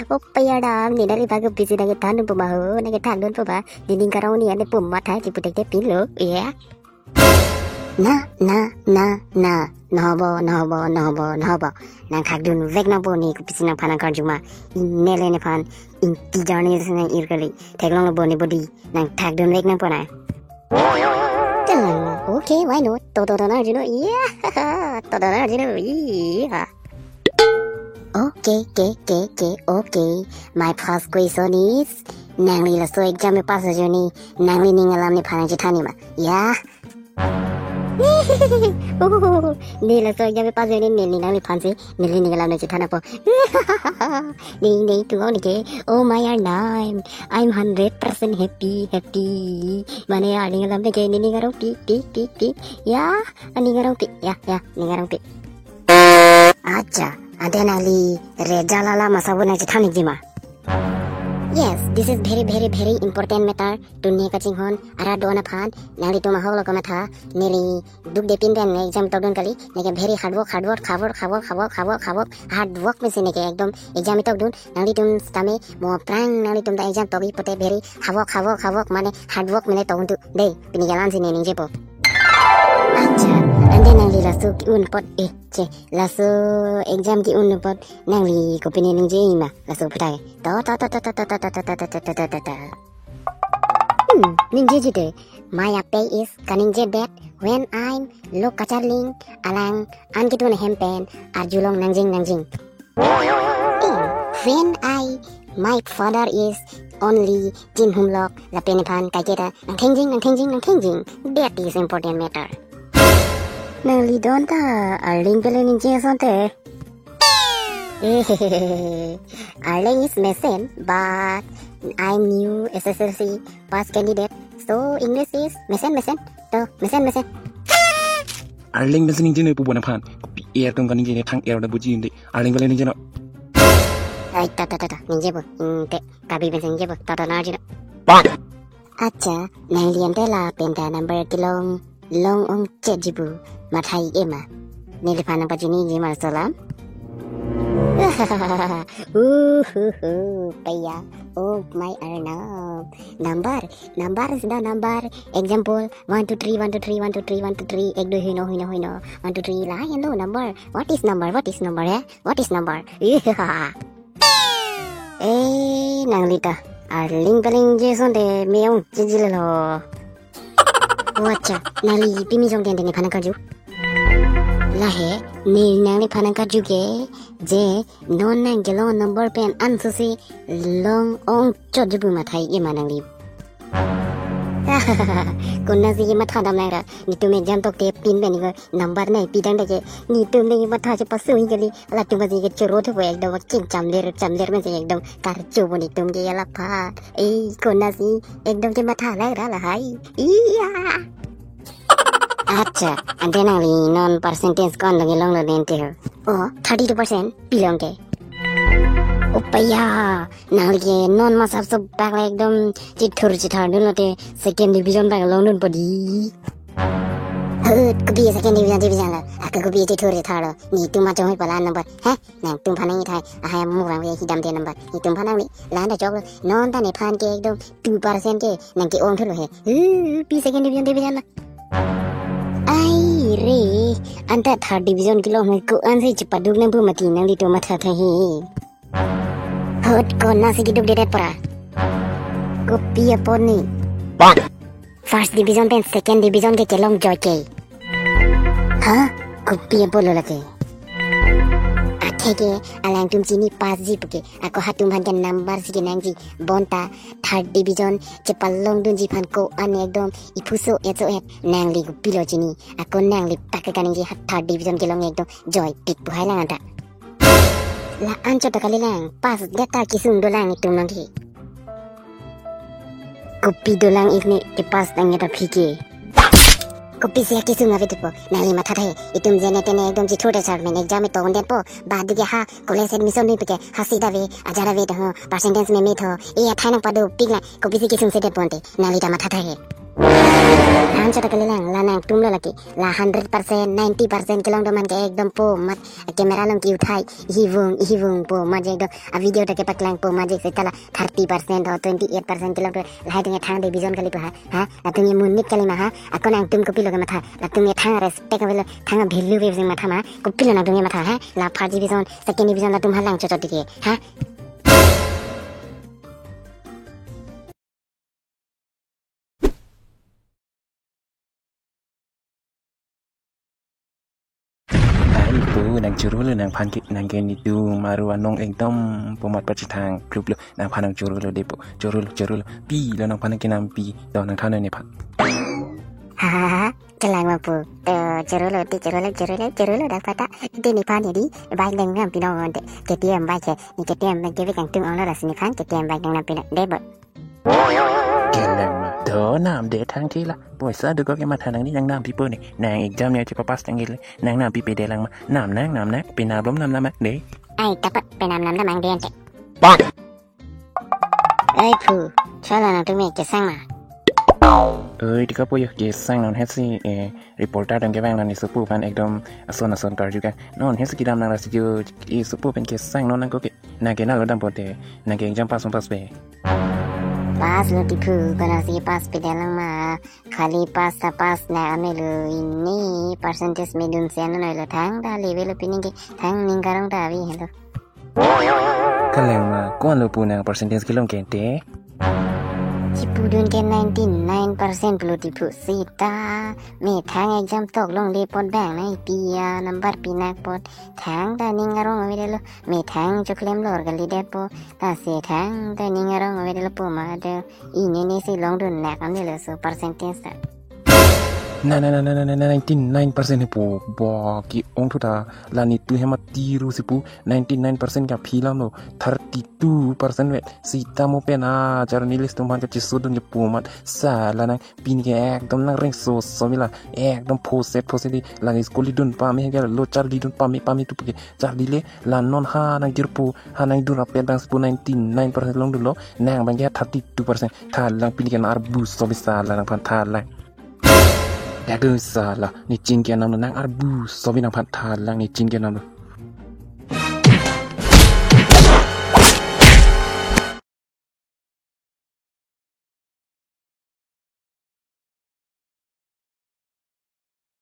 Oppayadam ni dari bagu busy nage tanu pumaho nage tanun puma dinding karau ni ane pumma thai ciputek te pilo ya na nobo nang khagdun vek na bo ni kupisi nang phanang karjuma nele ne phan in ti jani nang irgali theglong lo bo ni body nang khagdun vek na pona okay why not todo na jino yeah todo na jino yeah okay my first question is nangli la so exam me pass joni nangli ningalam ni phanang chithani ma yeah Nila so exam me pass joni nili nangli phansi nili ningalam ni chithana po Ning tu only ke oh my I'm 100% happy mane ningalam ke ningarong pi ya ningarong pi ya ningarong pi acha adenali rejalala masabuna chithani jima Yes, this is very important matter to ne kaching hon ara dona phan nali to maholo kama tha neli duk de pin ben exam to don kali neke very hard work hard work me se neke ekdom exam to don nali tum stame mo prang nali tum da exam to bi pote very hard work mane hard work mene to untu de pini jalan sini ninje po acha ande nali lasu ki un pot che lasu exam ki un pot nali ko pini ninje ima lasu phatai ta ninje jite maya pay is kaninje bet when I'm look kacharling alang angitun hempen arjulong nangjing when my father is only tin humlok la penephan kaiketa nangthengjing that is important matter nali donta arling pele ninje sonte Arling is mesen, but I'm new SSLC pass candidate, so English is mesen. So mesen. Arling mesen ninje ne pubuan phan. Air tong kaninje ne thang air da buji inde. Arling pele ninje no. Ai ta ninje bu. Te kabi mesen ninje bu. Ta na ji. Acha, nang lian te la penta number kilong long ong chejibu mathai ema. Nili phana pajini ji mar salam. Paya oh my Arnab number is the number example 1 2 3 1 2 3 1 2 3 1 2 3 ek do hino 1 2 3 la hello number what is number nanglita arling paling jeson de meong jijilelo wacha nali pimi jong den ni phana kaju lahe nil nang ni phanang ka juge je non nang gelo number pen ansusi long ong chojubu mathai ye manang li kunna si matha dam nang ra ni tume jam tok te pin ben ni number nai pidang de ni tume ni matha che pasu hi geli ala tume ji ge choro the ek dam kin cham ler men se ekdam kar chu ni tum ge ala pha ei kunna si ekdam che matha la ra la hai iya Acha, ante nali non percentage kon lagi long lo dente ho. Oh, 32% pilong ke. Upaya, nali ke non masab sab bag la ekdom chithur dun lote second division bag long dun podi. Kubi second division la. Aku kubi chithur tharo. Ni tuma choi pala number. Ha? Nang tum phanang thai. Ahaya mu rang we hidam te number. Ni tum phanang ni lan da job non ta ne phan ke ekdom 2% ke nang ke ong thlo he. Pi second division la. Ai re anta third division kilo me ko anse chipaduk na bu mati nang lito matha thahi hot ko na se kiduk de para ko pia poni first division pen second division ke kelong joy ke ha ko pia polo lake athege alang tum chini pas ji puke ako hatum han kan number si nang ji bonta third division chepalong dun ji phan ko an ekdom ipuso eto et nang li pilo chini ako nang li pak kaning ji third division kelong ekdom joy pik buhai lang anta la ancho to kalilang pas data kisung dolang itum nang ki kopi dolang ikni ke pas tang eta phike kopi se kisung ave tipo nali matha thai itum jene tene ekdom ji thote sar men exam to onde po bad ge ha college admission ni pike hasida ve ajara ve to percentage me tho e athana padu pigla kopi se kisung se de ponte nali ta matha thai Hanca tak kelang lanang tum lo lagi lah 100% 90% kelang do man ke ekdom po mat kamera long ki uthai ihivung po mat ekdom a video ta ke paklang po mat se tala 30% or 28% kelang do lah dengan thang de vision kali po ha la tum ye munit kali ma ha akon ang tum ko pilo ke matha la tum ye thang respect ke thang value ke matha ma ko pilo na tum ye matha ha la first division second division la tum halang chot dike ha Ibu nang curu lu nang pan nang gen itu maru anong ekdom pomat pacitang klub lu nang pan nang curu lu depo curu lu pi lu nang pan nang kinam pi do nang thana ne pan ha kelang ma pu cerolo dah kata di ni pan di bai leng ngam pino onde ketiam bai ke ni ketiam bai ke kang tung ong la sini kan ketiam bai kang nam pino debo kelang ma do nam de thang thi la boy sa du ko ke ma thanang ni nang nam pi pu ni nang exam ne chi papas tang gil nang nam pi pe de lang ma nam nang pe na blom nam mak de ai tapat penam nam lamang den te bang ai pu chala na tu me ke sang ma di ka po yo ke sang non hesi reporter dang ke bang nan isu pu pan ekdom ason kar juga non hesi kidam nang rasi jo isu pu pen ke sang non nang ko ke na ke na lo dam pote na ke exam pas be pas lo tipu kana si pas pe dalang ma khali pas sa pas na ame lo ini percentage me dun se no lo thang da level pining ke thang ning karang da wi hello kaleng ma kon lo pu nang percentage ke long ke te tipu dun ke 99% lo tipu sita me thang exam tok long le pot bang nai pia number pinak pot thang da ning karang wi lo me thang choklem lor gali de po ta se thang da ning karang wi lo po ma de ini ni si long dun nak ame lo so percentage ta na 99% pu bo ki ong thu ta la ni tu hema tiru si pu 99% ka philam no 32% we sita mo pe na journalist tum ban ka chi sudun je pu mat sa la nang pin ke ekdom nang reng so mi la ekdom poset di la ni skuli dun pa mi ga lo char di dun pa mi tu ke char di le la non ha nang gir pu ha nang dun apel bang pu 99% long dun lo nang bang ya 32% tha lang pin ke na arbu so bi sa la nang pan tha la Dagu salah ni jingkian nam nang arbu sobi nang pat thalang ni jingkian nam